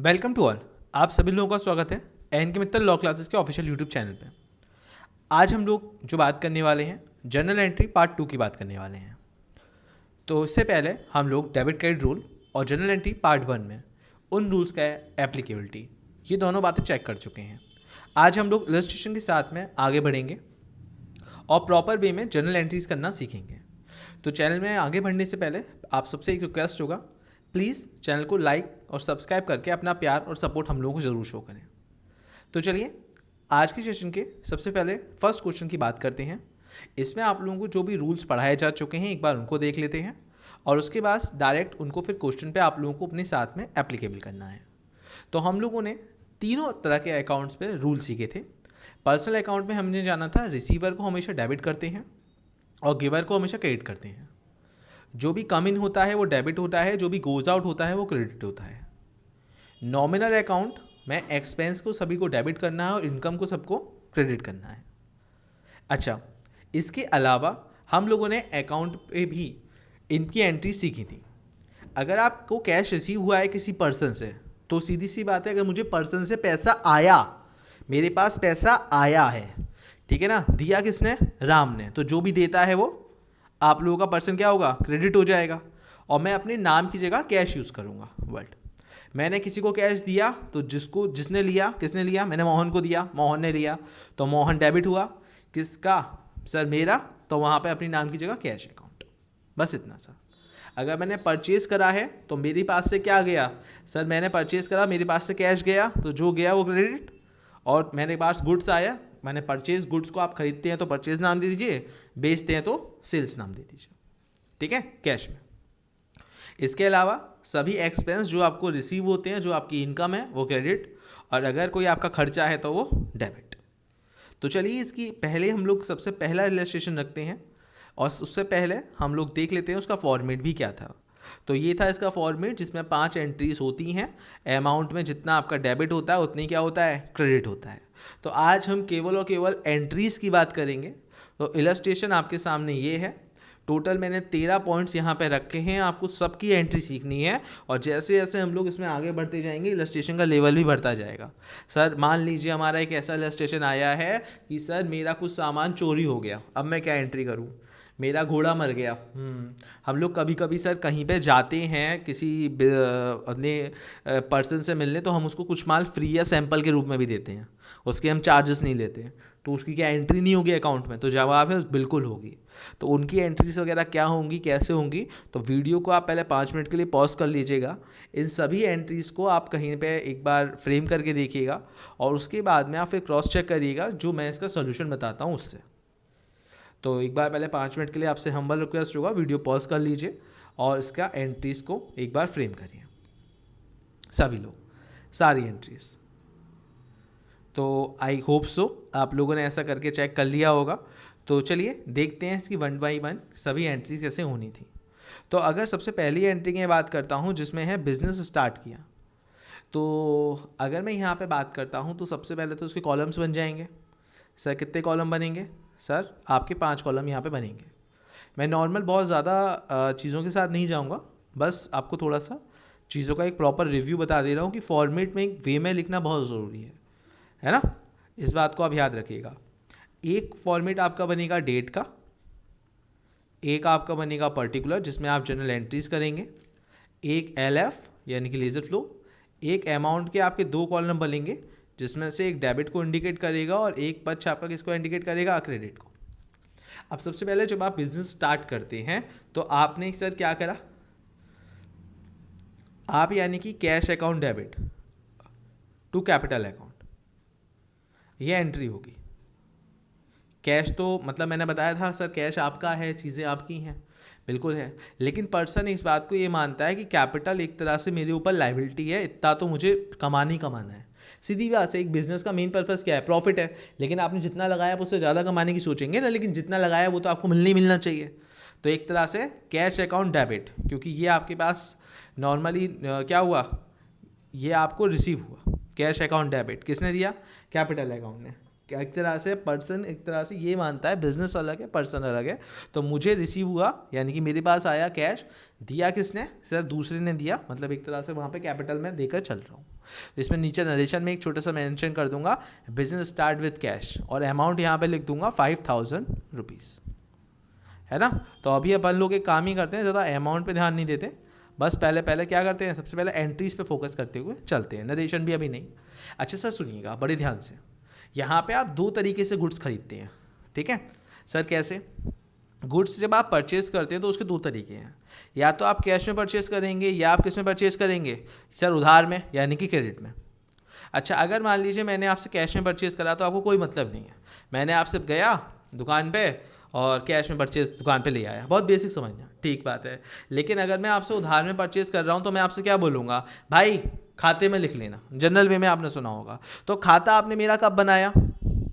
Welcome to all. आप सभी लोगों का स्वागत है एन के मित्तल लॉ क्लासेस के ऑफिशियल यूट्यूब चैनल पे। आज हम लोग जो बात करने वाले हैं जर्नल एंट्री पार्ट 2 की बात करने वाले हैं। तो इससे पहले हम लोग डेबिट क्रेडिट रूल और जर्नल एंट्री पार्ट 1 में उन रूल्स का एप्लीकेबिलिटी ये दोनों बातें चेक कर चुके हैं। आज हम लोग इलस्ट्रेशन के साथ में आगे बढ़ेंगे और प्रॉपर वे में जर्नल एंट्रीज करना सीखेंगे। तो चैनल में आगे बढ़ने से पहले आप सबसे एक रिक्वेस्ट होगा, प्लीज़ चैनल को लाइक और सब्सक्राइब करके अपना प्यार और सपोर्ट हम लोगों को ज़रूर शो करें। तो चलिए आज के सेशन के सबसे पहले फर्स्ट क्वेश्चन की बात करते हैं। इसमें आप लोगों को जो भी रूल्स पढ़ाए जा चुके हैं एक बार उनको देख लेते हैं और उसके बाद डायरेक्ट उनको फिर क्वेश्चन पे आप लोगों को अपने साथ में एप्लीकेबल करना है। तो हम लोगों ने तीनों तरह के अकाउंट्स पे रूल सीखे थे। पर्सनल अकाउंट में हमने जाना था रिसीवर को हमेशा डेबिट करते हैं और गिवर को हमेशा क्रेडिट करते हैं। जो भी कम इन होता है वो डेबिट होता है, जो भी गोज आउट होता है वो क्रेडिट होता है। नॉमिनल अकाउंट में एक्सपेंस को सभी को डेबिट करना है और इनकम को सबको क्रेडिट करना है। अच्छा, इसके अलावा हम लोगों ने अकाउंट पे भी इनकी एंट्री सीखी थी। अगर आपको कैश रिसीव हुआ है किसी पर्सन से तो सीधी सी बात है, अगर मुझे पर्सन से पैसा आया, मेरे पास पैसा आया है, ठीक है ना, दिया किसने? राम ने, तो जो भी देता है वो आप लोगों का पर्सन क्या होगा? क्रेडिट हो जाएगा। और मैं अपने नाम की जगह कैश यूज़ करूँगा। वर्ड मैंने किसी को कैश दिया तो जिसने लिया, किसने लिया? मैंने मोहन को दिया, मोहन ने लिया, तो मोहन डेबिट हुआ। किसका? सर मेरा, तो वहाँ पे अपनी नाम की जगह कैश अकाउंट। बस इतना सा। अगर मैंने परचेज़ करा है तो मेरे पास से क्या गया? सर मैंने परचेज़ करा, मेरे पास से कैश गया, तो जो गया वो क्रेडिट। और मेरे पास गुड्स आया, मैंने परचेज गुड्स को आप खरीदते हैं तो परचेज नाम दे दीजिए, बेचते हैं तो सेल्स नाम दे दीजिए, ठीक है, कैश में। इसके अलावा सभी एक्सपेंस जो आपको रिसीव होते हैं, जो आपकी इनकम है वो क्रेडिट, और अगर कोई आपका खर्चा है तो वो डेबिट। तो चलिए इसकी पहले हम लोग सबसे पहला इलस्ट्रेशन रखते हैं और उससे पहले हम लोग देख लेते हैं उसका फॉर्मेट भी क्या था। तो ये था इसका फॉर्मेट जिसमें 5 एंट्रीज होती हैं। अमाउंट में जितना आपका डेबिट होता है उतनी क्या होता है? क्रेडिट होता है। तो आज हम केवल और केवल एंट्रीज की बात करेंगे। तो इलस्ट्रेशन आपके सामने ये है। टोटल मैंने 13 पॉइंट्स यहाँ पे रखे हैं, आपको सबकी एंट्री सीखनी है और जैसे जैसे हम लोग इसमें आगे बढ़ते जाएंगे इलस्ट्रेशन का लेवल भी बढ़ता जाएगा। सर मान लीजिए हमारा एक ऐसा इलस्ट्रेशन आया है कि सर मेरा कुछ सामान चोरी हो गया, अब मैं क्या एंट्री करूँ? मेरा घोड़ा मर गया। हम लोग कभी कभी सर कहीं पे जाते हैं किसी अपने पर्सन से मिलने, तो हम उसको कुछ माल फ्री या सैंपल के रूप में भी देते हैं, उसके हम चार्जेस नहीं लेते हैं, तो उसकी क्या एंट्री नहीं होगी अकाउंट में? तो जवाब है बिल्कुल होगी। तो उनकी एंट्रीज वगैरह क्या होंगी, कैसे होंगी, तो वीडियो को आप पहले 5 मिनट के लिए पॉज कर लीजिएगा। इन सभी एंट्रीज़ को आप कहीं पे एक बार फ्रेम करके देखिएगा और उसके बाद में आप फिर क्रॉस चेक करिएगा जो मैं इसका सोल्यूशन बताता हूँ उससे। तो एक बार पहले 5 मिनट के लिए आपसे हम्बल रिक्वेस्ट होगा, वीडियो पॉज कर लीजिए और इसका एंट्रीज़ को एक बार फ्रेम करिए सभी लोग, सारी एंट्रीज़। तो आई होप सो आप लोगों ने ऐसा करके चेक कर लिया होगा। तो चलिए देखते हैं इसकी 1 बाई 1 सभी एंट्री कैसे होनी थी। तो अगर सबसे पहली एंट्री की बात करता हूँ जिसमें है बिजनेस स्टार्ट किया, तो अगर मैं यहाँ पे बात करता हूँ तो सबसे पहले तो उसके कॉलम्स बन जाएंगे। सर कितने कॉलम बनेंगे? सर आपके 5 कॉलम यहाँ पे बनेंगे। मैं नॉर्मल बहुत ज़्यादा चीज़ों के साथ नहीं जाऊँगा, बस आपको थोड़ा सा चीज़ों का एक प्रॉपर रिव्यू बता दे रहा हूँ कि फॉर्मेट में एक वे में लिखना बहुत ज़रूरी है ना? इस बात को आप याद रखिएगा। एक फॉर्मेट आपका बनेगा डेट का, एक आपका बनेगा पर्टिकुलर जिसमें आप जनरल एंट्रीज करेंगे, एक LF यानी कि लेजर फ्लो, एक अमाउंट के आपके 2 कॉलम बनेंगे जिसमें से एक डेबिट को इंडिकेट करेगा और एक पक्ष आपका किसको इंडिकेट करेगा? क्रेडिट को। अब सबसे पहले जब आप बिजनेस स्टार्ट करते हैं तो आपने सर क्या करा? आप यानी कि cash account debit to capital account, ये एंट्री होगी। कैश तो मतलब मैंने बताया था सर कैश आपका है, चीज़ें आपकी हैं, बिल्कुल है, लेकिन पर्सन इस बात को ये मानता है कि कैपिटल एक तरह से मेरे ऊपर लायबिलिटी है, इतना तो मुझे कमाना ही कमाना है। सीधी बात है, एक बिजनेस का मेन पर्पस क्या है? प्रॉफिट है। लेकिन आपने जितना लगाया आप उससे ज़्यादा कमाने की सोचेंगे ना, लेकिन जितना लगाया वो तो आपको मिलना ही मिलना चाहिए। तो एक तरह से कैश अकाउंट डेबिट, क्योंकि ये आपके पास नॉर्मली क्या हुआ, ये आपको रिसीव हुआ। कैश अकाउंट डेबिट किसने दिया? कैपिटल अकाउंट ने। एक तरह से पर्सन एक तरह से ये मानता है बिजनेस अलग है पर्सन अलग है। तो मुझे रिसीव हुआ यानी कि मेरे पास आया कैश, दिया किसने? सर दूसरे ने दिया, मतलब एक तरह से वहाँ पे कैपिटल में देकर चल रहा हूँ। इसमें नीचे नरेशन में एक छोटा सा मेंशन कर दूंगा बिजनेस स्टार्ट विद कैश, और अमाउंट यहाँ पे लिख दूंगा 5000 रुपीज़, है ना। तो अभी अपन लोग एक काम ही करते हैं, ज़्यादा अमाउंट पे ध्यान नहीं देते, बस पहले क्या करते हैं, सबसे पहले एंट्रीज पे फोकस करते हुए चलते हैं, नरेशन भी अभी नहीं। अच्छा सर सुनिएगा बड़े ध्यान से, यहाँ पे आप दो तरीके से गुड्स खरीदते हैं, ठीक है सर। कैसे? गुड्स जब आप परचेज करते हैं तो उसके दो तरीके हैं, या तो आप कैश में परचेज करेंगे या आप किस में परचेज करेंगे सर? उधार में, यानी कि क्रेडिट में। अच्छा अगर मान लीजिए मैंने आपसे कैश में परचेज करा तो आपको कोई मतलब नहीं है, मैंने आपसे गया दुकान पे और कैश में परचेज दुकान पे ले आया, बहुत बेसिक समझना, ठीक बात है। लेकिन अगर मैं आपसे उधार में परचेज कर रहा हूँ तो मैं आपसे क्या बोलूँगा, भाई खाते में लिख लेना, जनरल वे में आपने सुना होगा। तो खाता आपने मेरा कब बनाया?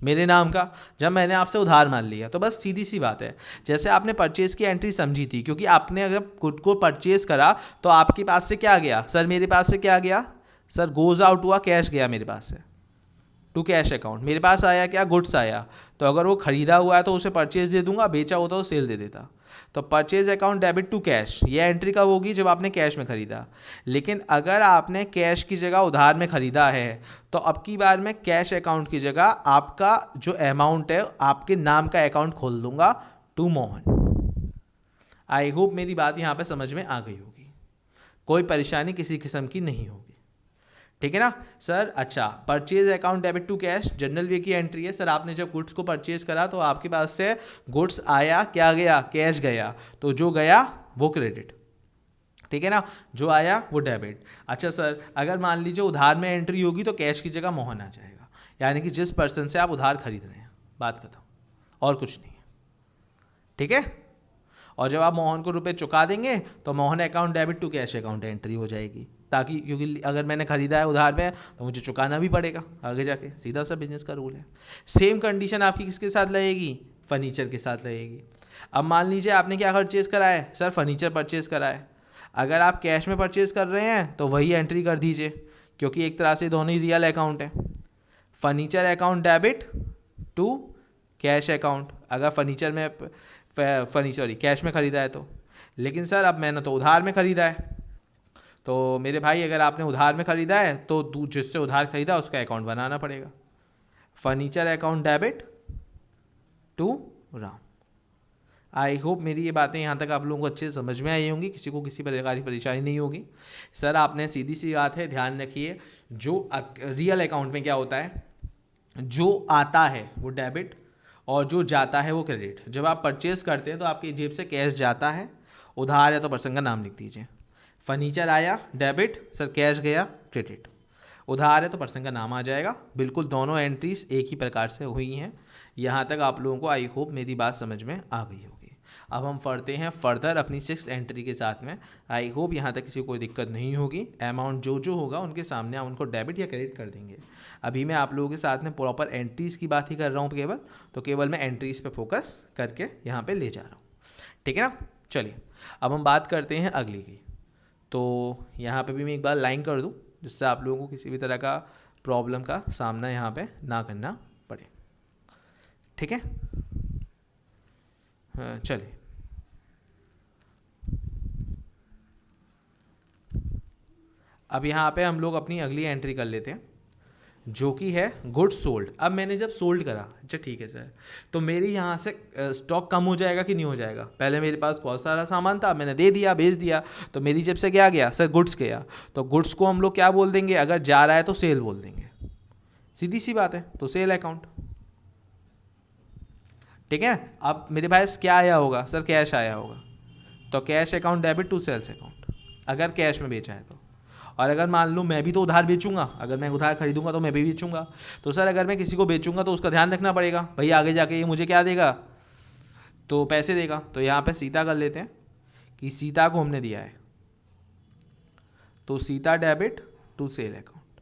मेरे नाम का, जब मैंने आपसे उधार मान लिया। तो बस सीधी सी बात है, जैसे आपने परचेज की एंट्री समझी थी, क्योंकि आपने अगर खुद को परचेज करा तो आपके पास से क्या गया सर? मेरे पास से क्या गया सर? गोज आउट हुआ, कैश गया मेरे पास से टू कैश अकाउंट। मेरे पास आया क्या? गुड्स आया। तो अगर वो खरीदा हुआ है तो उसे परचेज दे दूंगा, बेचा होता तो सेल दे देता। तो purchase account debit to cash, ये एंट्री कब होगी? जब आपने कैश में खरीदा। लेकिन अगर आपने कैश की जगह उधार में खरीदा है तो अब की बार मैं कैश अकाउंट की जगह आपका जो अमाउंट है आपके नाम का अकाउंट खोल दूंगा, टू मोहन। आई होप मेरी बात यहाँ पे समझ में आ गई होगी, कोई परेशानी किसी किस्म की नहीं होगी, ठीक है ना सर। अच्छा purchase account debit to cash general way की एंट्री है। सर आपने जब गुड्स को परचेज करा तो आपके पास से गुड्स आया, क्या गया? कैश गया। तो जो गया वो क्रेडिट, ठीक है ना, जो आया वो डेबिट। अच्छा सर अगर मान लीजिए उधार में एंट्री होगी तो कैश की जगह मोहन आ जाएगा, यानी कि जिस पर्सन से आप उधार खरीद रहे हैं, बात खत्म, और कुछ नहीं है, ठीक है। और जब आप मोहन को रुपए चुका देंगे तो Mohan account debit to cash account entry हो जाएगी, ताकि क्योंकि अगर मैंने खरीदा है उधार में तो मुझे चुकाना भी पड़ेगा आगे जाके, सीधा सा बिजनेस का रूल है। सेम कंडीशन आपकी किसके साथ लगेगी? फर्नीचर के साथ लगेगी। अब मान लीजिए आपने क्या परचेज करा है सर? फर्नीचर परचेज करा है। अगर आप कैश में परचेज कर रहे हैं तो वही एंट्री कर दीजिए, क्योंकि एक तरह से दोनों ही रियल अकाउंट है। Furniture account debit to cash account, अगर फर्नीचर में कैश में खरीदा है तो। लेकिन सर अब मैंने तो उधार में खरीदा है, तो मेरे भाई अगर आपने उधार में खरीदा है तो जिससे उधार खरीदा उसका अकाउंट बनाना पड़ेगा, furniture account debit to Ram. I hope मेरी ये बातें यहाँ तक आप लोगों को अच्छे से समझ में आई होंगी, किसी को किसी प्रकार की परेशानी नहीं होगी। सर आपने सीधी सी बात है, ध्यान रखिए, जो रियल अकाउंट में क्या होता है, जो आता है वो डेबिट और जो जाता है वो क्रेडिट। जब आप परचेज करते हैं तो आपकी जेब से कैश जाता है, उधार है तो पर्सन का नाम लिख दीजिए। फर्नीचर आया डेबिट, सर कैश गया क्रेडिट। उधार है तो पर्सन का नाम आ जाएगा। बिल्कुल दोनों एंट्रीज एक ही प्रकार से हुई हैं। यहाँ तक आप लोगों को आई होप मेरी बात समझ में आ गई होगी। अब हम पढ़ते हैं फर्दर अपनी 6 एंट्री के साथ में। आई होप यहाँ तक किसी को कोई दिक्कत नहीं होगी। अमाउंट जो होगा उनके सामने आप उनको डेबिट या क्रेडिट कर देंगे। अभी मैं आप लोगों के साथ में प्रॉपर एंट्रीज़ की बात ही कर रहा हूँ तो केवल मैं एंट्रीज़ पे फोकस करके यहाँ पे ले जा रहा हूँ, ठीक है ना। चलिए अब हम बात करते हैं अगली की। तो यहाँ पे भी मैं एक बार लाइन कर दूँ जिससे आप लोगों को किसी भी तरह का प्रॉब्लम का सामना यहाँ पे ना करना पड़े, ठीक है। चलिए अब यहाँ पे हम लोग अपनी अगली एंट्री कर लेते हैं जो कि है गुड्स सोल्ड। अब मैंने जब सोल्ड करा, अच्छा ठीक है सर, तो मेरी यहाँ से स्टॉक कम हो जाएगा कि नहीं हो जाएगा? पहले मेरे पास बहुत सारा सामान था, मैंने दे दिया, बेच दिया, तो मेरी जेब से क्या गया सर? गुड्स गया। तो गुड्स को हम लोग क्या बोल देंगे? अगर जा रहा है तो सेल बोल देंगे, सीधी सी बात है। तो सेल अकाउंट, ठीक है। अब मेरे पास क्या आया होगा सर? कैश आया होगा, तो cash account debit to sales account, अगर कैश में बेचा है तो। और अगर मान लूँ मैं भी तो उधार बेचूंगा, अगर मैं उधार खरीदूंगा तो मैं भी बेचूंगा, तो सर अगर मैं किसी को बेचूंगा तो उसका ध्यान रखना पड़ेगा, भाई आगे जाके ये मुझे क्या देगा? तो पैसे देगा। तो यहाँ पे सीता कर लेते हैं कि सीता को हमने दिया है, तो Sita debit to sale account.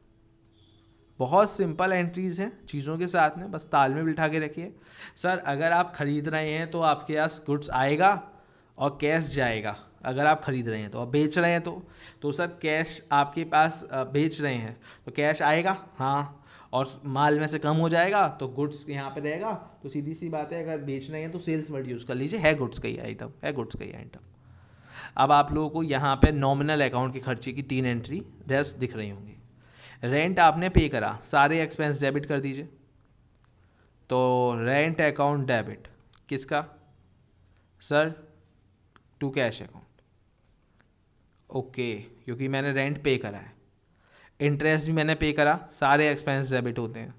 बहुत सिंपल एंट्रीज हैं चीज़ों के साथ में, बस ताल में बिठा के रखिए। सर अगर आप खरीद रहे हैं तो आपके पास गुड्स आएगा और कैश जाएगा, अगर आप खरीद रहे हैं तो, अब बेच रहे हैं तो सर कैश आपके पास बेच रहे हैं तो कैश आएगा, हाँ, और माल में से कम हो जाएगा तो गुड्स यहाँ पे रहेगा। तो सीधी सी बात है, अगर बेच रहे हैं तो सेल्स वर्ड यूज़ कर लीजिए, है गुड्स का ही आइटम, है गुड्स का ही आइटम। अब आप लोगों को यहाँ पे नॉमिनल अकाउंट के खर्चे की 3 एंट्री रेस्ट दिख रही होंगी। रेंट आपने पे करा, सारे एक्सपेंस डेबिट कर दीजिए। तो रेंट अकाउंट डेबिट किसका sir? To cash account, okay, क्योंकि मैंने रेंट पे करा है। इंटरेस्ट भी मैंने पे करा, सारे एक्सपेंस डेबिट होते हैं।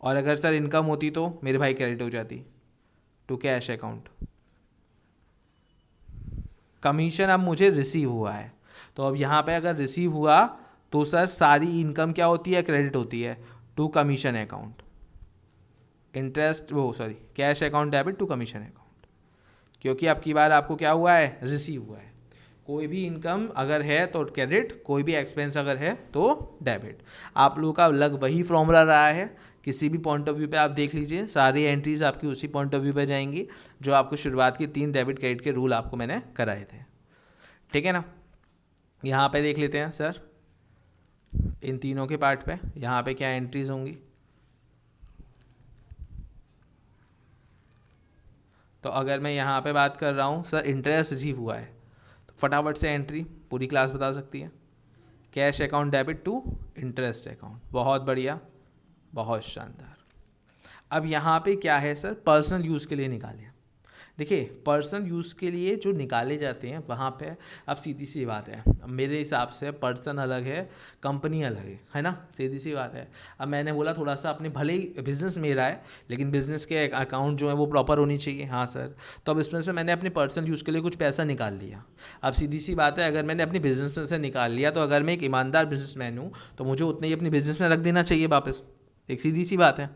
और अगर सर इनकम होती तो मेरे भाई क्रेडिट हो जाती, टू कैश अकाउंट। कमीशन अब मुझे रिसीव हुआ है, तो अब यहाँ पे अगर रिसीव हुआ तो सर सारी इनकम क्या होती है? क्रेडिट होती है, टू कमीशन अकाउंट। इंटरेस्ट वो sorry cash account debit to commission account, क्योंकि अब की बार आपको क्या हुआ है? रिसीव हुआ है। कोई भी इनकम अगर है तो क्रेडिट, कोई भी एक्सपेंस अगर है तो डेबिट। आप लोगों का अलग वही फॉर्मूला रहा है, किसी भी पॉइंट ऑफ व्यू पे आप देख लीजिए, सारी एंट्रीज आपकी उसी पॉइंट ऑफ व्यू पे जाएंगी जो आपको शुरुआत के 3 डेबिट क्रेडिट के रूल आपको मैंने कराए थे, ठीक है ना। यहाँ पे देख लेते हैं सर इन तीनों के पार्ट पे, यहाँ पे क्या एंट्रीज होंगी। तो अगर मैं यहाँ पे बात कर रहा हूँ सर इंटरेस्ट रिसीव हुआ है, तो फटाफट से एंट्री पूरी क्लास बता सकती है, cash account debit to interest account. बहुत बढ़िया, बहुत शानदार। अब यहाँ पे क्या है सर? पर्सनल यूज़ के लिए निकाले। देखिए पर्सनल यूज़ के लिए जो निकाले जाते हैं वहाँ पे अब सीधी सी बात है, अब मेरे हिसाब से पर्सन अलग है, कंपनी अलग है ना, सीधी सी बात है। अब मैंने बोला थोड़ा सा अपने, भले ही बिज़नेस मेरा है लेकिन बिज़नेस के अकाउंट जो है वो प्रॉपर होनी चाहिए, हाँ सर। तो अब इसमें से मैंने अपने पर्सनल यूज़ के लिए कुछ पैसा निकाल लिया। अब सीधी सी बात है, अगर मैंने अपनी बिज़नेस में से निकाल लिया तो अगर मैं एक ईमानदार बिजनेसमैन हूँ तो मुझे उतने ही अपने बिज़नेस में रख देना चाहिए वापस, एक सीधी सी बात है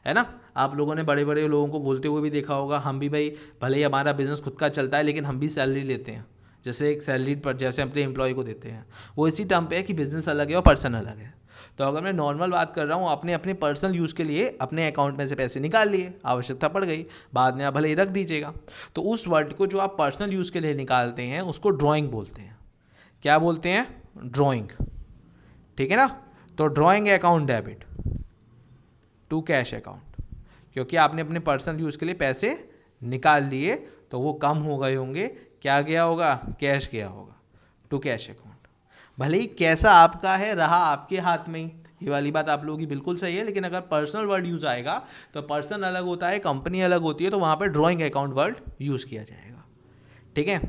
ना। आप लोगों ने बड़े बड़े लोगों को बोलते हुए भी देखा होगा, हम भी भाई भले ही हमारा बिज़नेस खुद का चलता है लेकिन हम भी सैलरी लेते हैं, जैसे एक सैलरी पर जैसे अपने एम्प्लॉय को देते हैं, वो इसी टर्म पे है कि बिज़नेस अलग है और पर्सन अलग है। तो अगर मैं नॉर्मल बात कर रहा हूँ, आपने अपने पर्सनल यूज़ के लिए अपने अकाउंट में से पैसे निकाल लिए, आवश्यकता पड़ गई, बाद में आप भले ही रख दीजिएगा। तो उस वर्ड को जो आप पर्सनल यूज़ के लिए निकालते हैं उसको ड्राइंग बोलते हैं। क्या बोलते हैं? ड्राइंग, ठीक है ना। तो drawing account debit to cash account, क्योंकि आपने अपने पर्सनल यूज़ के लिए पैसे निकाल लिए तो वो कम हो गए होंगे, क्या गया होगा? कैश गया होगा, टू कैश अकाउंट। भले ही कैसा आपका है रहा आपके हाथ में ही, ये वाली बात आप लोगों की बिल्कुल सही है, लेकिन अगर पर्सनल वर्ड यूज़ आएगा तो पर्सन अलग होता है, कंपनी अलग होती है, तो वहाँ पर ड्राइंग अकाउंट वर्ड यूज़ किया जाएगा, ठीक है।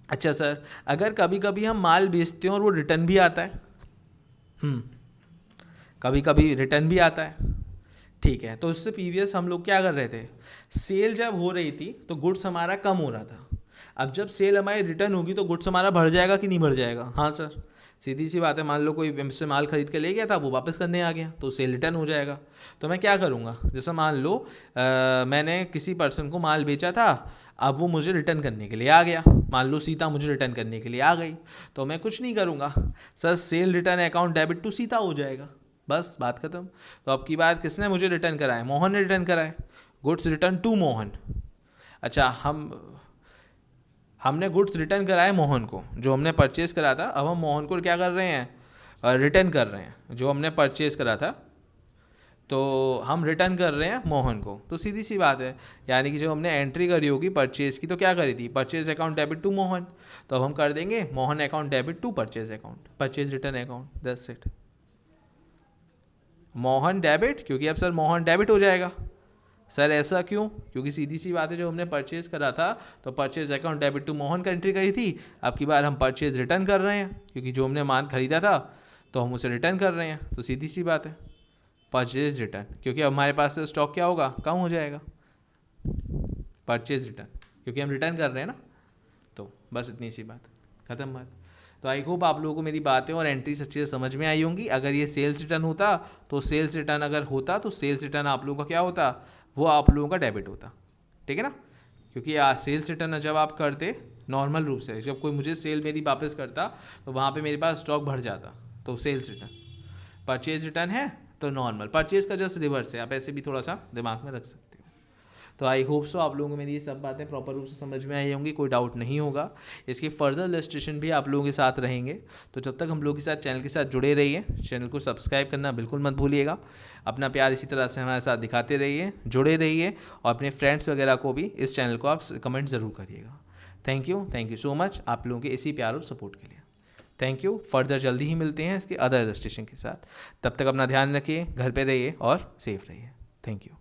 अच्छा सर, अगर कभी कभी हम माल बेचते हैं और वो रिटर्न भी आता है, कभी कभी रिटर्न भी आता है, ठीक है। तो इससे प्रीवियस हम लोग क्या कर रहे थे? सेल जब हो रही थी तो गुड्स हमारा कम हो रहा था। अब जब सेल हमारी रिटर्न होगी तो गुड्स हमारा बढ़ जाएगा कि नहीं बढ़ जाएगा? हाँ सर, सीधी सी बात है। मान लो कोई हमसे माल खरीद के ले गया था, वो वापस करने आ गया तो सेल रिटर्न हो जाएगा। तो मैं क्या करूँगा? जैसे मान लो मैंने किसी पर्सन को माल बेचा था, अब वो मुझे रिटर्न करने के लिए आ गया, मान लो सीता मुझे रिटर्न करने के लिए आ गई, तो मैं कुछ नहीं करूँगा sir, sale return account debit to Sita हो जाएगा, बस बात खत्म। तो अब की बार किसने मुझे रिटर्न कराया? मोहन ने रिटर्न कराए, गुड्स रिटर्न टू मोहन। अच्छा, हमने गुड्स रिटर्न कराए मोहन को, जो हमने परचेज़ करा था, अब हम मोहन को क्या कर रहे हैं? रिटर्न कर रहे हैं जो हमने परचेज़ करा था, तो हम रिटर्न कर रहे हैं मोहन को। तो सीधी सी बात है, यानी कि जो हमने एंट्री करी होगी परचेज़ की, तो क्या करी थी? Purchase account debit to Mohan, तो अब हम कर देंगे Mohan account debit to purchase account, purchase return account, that's it. Mohan debit, क्योंकि अब सर मोहन डेबिट हो जाएगा। सर ऐसा क्यों? क्योंकि सीधी सी बात है, जो हमने परचेज़ करा था तो purchase account debit to Mohan का एंट्री करी थी, अब की बार हम परचेज़ रिटर्न कर रहे हैं, क्योंकि जो हमने माल खरीदा था तो हम उसे रिटर्न कर रहे हैं, तो सीधी सी बात है परचेज़ रिटर्न, क्योंकि अब हमारे पास से स्टॉक क्या होगा? कम हो जाएगा, परचेज़ रिटर्न, क्योंकि हम रिटर्न कर रहे हैं ना। तो बस इतनी सी बात, ख़त्म बात। तो आई होप आप लोगों को मेरी बातें और एंट्रीज अच्छे से समझ में आई होंगी। अगर ये सेल्स रिटर्न होता तो सेल्स रिटर्न अगर होता तो सेल्स रिटर्न आप लोगों का क्या होता? वो आप लोगों का डेबिट होता, ठीक है ना। क्योंकि सेल्स रिटर्न जब आप करते नॉर्मल रूप से, जब कोई मुझे सेल मेरी वापस करता तो वहाँ पे मेरे पास स्टॉक बढ़ जाता, तो सेल्स रिटर्न। परचेज रिटर्न है तो नॉर्मल, परचेज का जस्ट रिवर्स है, आप ऐसे भी थोड़ा सा दिमाग में रख सकते हो। तो आई होप सो आप लोगों को मेरी ये सब बातें प्रॉपर रूप से समझ में आई होंगी, कोई डाउट नहीं होगा। इसके फर्दर इलस्ट्रेशन भी आप लोगों के साथ रहेंगे। तो जब तक हम लोग के साथ चैनल के साथ जुड़े रहिए, चैनल को सब्सक्राइब करना बिल्कुल मत भूलिएगा। अपना प्यार इसी तरह से हमारे साथ दिखाते रहिए, जुड़े रहिए, और अपने फ्रेंड्स वगैरह को भी इस चैनल को आप कमेंट ज़रूर करिएगा। थैंक यू सो मच आप लोगों के इसी प्यार और सपोर्ट के लिए। Thank you. फर्दर जल्दी ही मिलते हैं इसके अदर इलस्ट्रेशन के साथ। तब तक अपना ध्यान रखिए, घर पे रहिए और सेफ रहिए। Thank you.